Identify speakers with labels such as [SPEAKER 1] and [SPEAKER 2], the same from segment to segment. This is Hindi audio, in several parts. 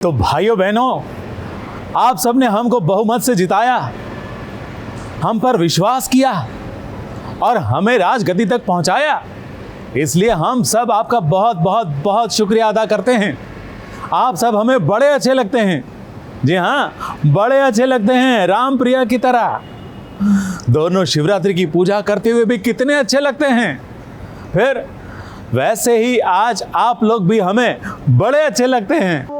[SPEAKER 1] तो भाइयों बहनों, आप सबने हमको बहुमत से जिताया, हम पर विश्वास किया और हमें राजगद्दी तक पहुंचाया। इसलिए हम सब आपका बहुत बहुत बहुत शुक्रिया अदा करते हैं। आप सब हमें बड़े अच्छे लगते हैं। जी हाँ, बड़े अच्छे लगते हैं, राम प्रिया की तरह। दोनों शिवरात्रि की पूजा करते हुए भी कितने अच्छे लगते हैं। फिर वैसे ही आज आप लोग भी हमें बड़े अच्छे लगते हैं।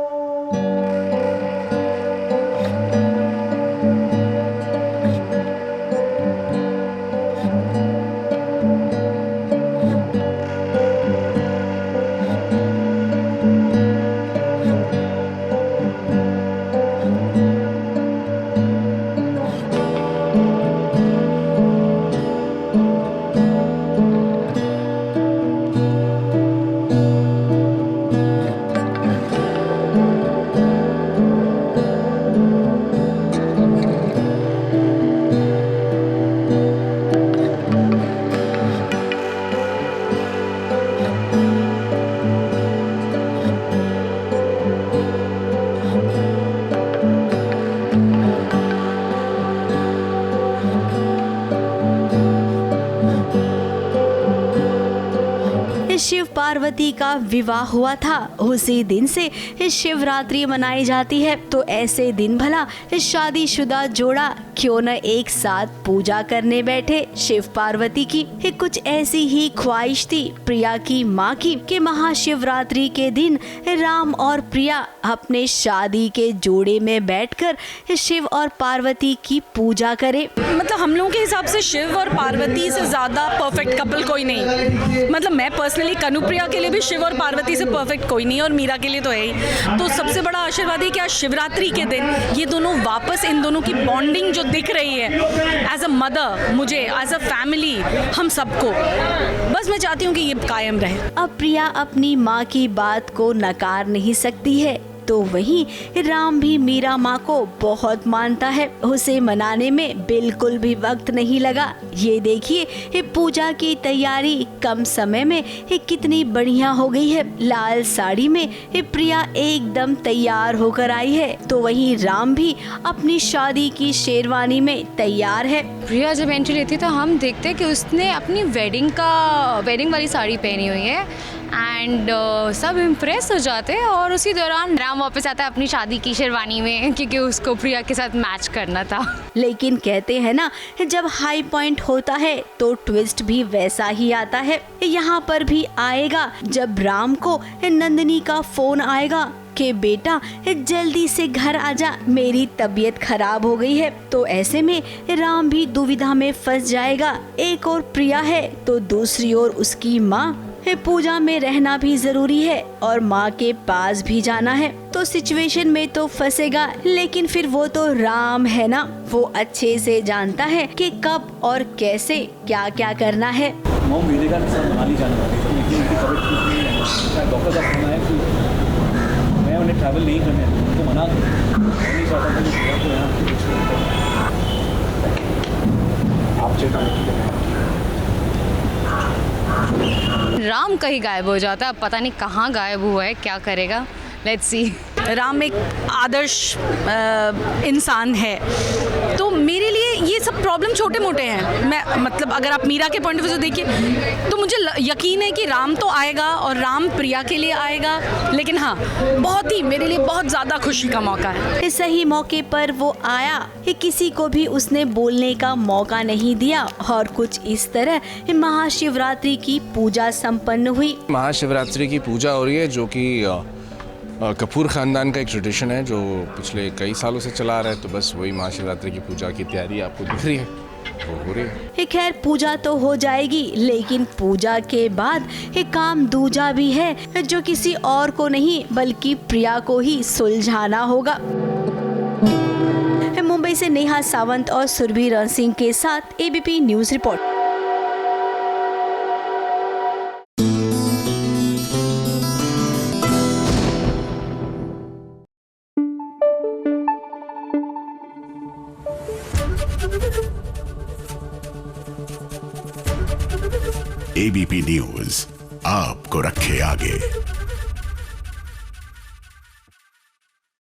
[SPEAKER 2] शिव पार्वती का विवाह हुआ था, उसी दिन से शिवरात्रि मनाई जाती है। तो ऐसे दिन भला शादीशुदा जोड़ा क्यों न एक साथ पूजा करने बैठे। शिव पार्वती की कुछ ऐसी ही ख्वाहिश थी प्रिया की माँ की कि महाशिवरात्रि के दिन राम और प्रिया अपने शादी के जोड़े में बैठकर शिव और पार्वती की पूजा करे।
[SPEAKER 3] मतलब हम लोगों के हिसाब से शिव और पार्वती से ज्यादा परफेक्ट कपल कोई नहीं। मतलब मैं पर्सनली कनुप्रिया के लिए भी शिव और पार्वती से परफेक्ट कोई नहीं, और मीरा के लिए तो है ही। तो सबसे बड़ा आशीर्वाद है कि आज शिवरात्रि के दिन ये दोनों वापस, इन दोनों की बॉन्डिंग जो दिख रही है एज अ मदर, मुझे एज अ फैमिली, हम सबको, बस मैं चाहती हूँ कि ये कायम रहे।
[SPEAKER 2] अब प्रिया अपनी माँ की बात को नकार नहीं सकती है, तो वहीं राम भी मीरा माँ को बहुत मानता है। उसे मनाने में बिल्कुल भी वक्त नहीं लगा। ये देखिए पूजा की तैयारी कम समय में कितनी बढ़िया हो गई है। लाल साड़ी में प्रिया एकदम तैयार होकर आई है, तो वहीं राम भी अपनी शादी की शेरवानी में तैयार है।
[SPEAKER 4] प्रिया जब एंट्री लेती है तो हम देखते हैं कि उसने अपनी वेडिंग वाली साड़ी पहनी हुई है एंड सब इम्प्रेस हो जाते हैं। और उसी दौरान राम वापस आता है अपनी शादी की शेरवानी में, क्योंकि उसको प्रिया के साथ मैच करना था।
[SPEAKER 2] लेकिन कहते हैं ना, जब हाई पॉइंट होता है तो ट्विस्ट भी वैसा ही आता है। यहाँ पर भी आएगा जब राम को नंदिनी का फोन आएगा कि बेटा जल्दी से घर आजा, मेरी तबीयत खराब हो गई है। तो ऐसे में राम भी दुविधा में फंस जाएगा। एक और प्रिया है तो दूसरी ओर उसकी माँ। पूजा में रहना भी जरूरी है और माँ के पास भी जाना है, तो सिचुएशन में तो फंसेगा। लेकिन फिर वो तो राम है ना, वो अच्छे से जानता है कि कब और कैसे क्या क्या करना है।
[SPEAKER 1] मॉम वीडियो का साथ मनाली जाने वाली थी, लेकिन उनकी तबीयत ठीक नहीं है। डॉक्टर का फोन आया कि मैं उन्हें ट्रैवल नहीं करने, उनको मना नहीं चाहता था कि प्रिया को यहाँ आप चेक
[SPEAKER 4] राम कहीं गायब हो जाता है, अब पता नहीं कहाँ गायब हुआ है, क्या करेगा, लेट्स सी।
[SPEAKER 3] राम एक आदर्श इंसान है, तो मेरे लिए ये सब प्रॉब्लम छोटे मोटे हैं। मैं मतलब अगर आप मीरा के पॉइंट ऑफ व्यू से देखिए तो मुझे यकीन है कि राम तो आएगा और राम प्रिया के लिए आएगा। लेकिन हाँ, बहुत ही मेरे लिए बहुत ज़्यादा खुशी का मौका है।
[SPEAKER 2] सही मौके पर वो आया, किसी को भी उसने बोलने का मौका नहीं दिया और कुछ इस तरह महाशिवरात्रि की पूजा संपन्न हुई।
[SPEAKER 5] महाशिवरात्रि की पूजा हो रही है, जो कि कपूर ख़ानदान का एक ट्रेडिशन है जो पिछले कई सालों से चला आ रहा है। तो बस वही महाशिवरात्रि की पूजा की तैयारी आपको दिख रही है, वो हो रही है।
[SPEAKER 2] खैर पूजा तो हो जाएगी, लेकिन पूजा के बाद एक काम दूजा भी है जो किसी और को नहीं बल्कि प्रिया को ही सुलझाना होगा। मुंबई से नेहा सावंत और सुरभि सिंह के साथ ABP news report.
[SPEAKER 6] ABP news आपको रखे आगे।